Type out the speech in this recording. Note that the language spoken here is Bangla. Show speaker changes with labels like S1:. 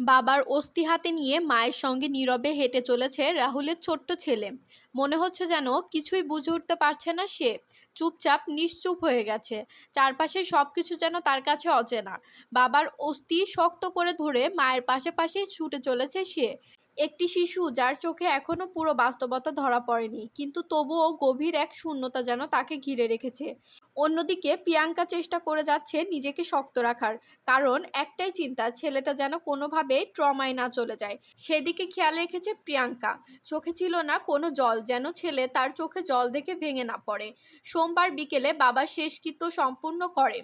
S1: বাবার অস্থি হাতে নিয়ে মায়ের সঙ্গে নীরবে হেঁটে চলেছে রাহুলের ছোট্ট ছেলে। মনে হচ্ছে যেন কিছুই বুঝে উঠতে পারছে না সে। চুপচাপ নিশ্চুপ হয়ে গেছে। চারপাশে সবকিছু যেন তার কাছে অচেনা। বাবার অস্থি শক্ত করে ধরে মায়ের পাশে পাশে ছুটে চলেছে সে। একটি শিশু যার চোখে এখনো পুরো বাস্তবতা ধরা পড়েনি, কিন্তু তবুও গভীর এক শূন্যতা যেন তাকে ঘিরে রেখেছে। অন্যদিকে প্রিয়াঙ্কা চেষ্টা করে যাচ্ছে নিজেকে শক্ত রাখার, কারণ একটাই চিন্তা, ছেলেটা যেন কোনোভাবে ট্রমায় না চলে যায়। সেদিকে খেয়াল রেখেছে প্রিয়াঙ্কা। চোখে ছিল না কোনো জল, যেন ছেলে তার চোখে জল দেখে ভেঙে না পড়ে। সোমবার বিকেলে বাবা শেষকৃত্য সম্পূর্ণ করে।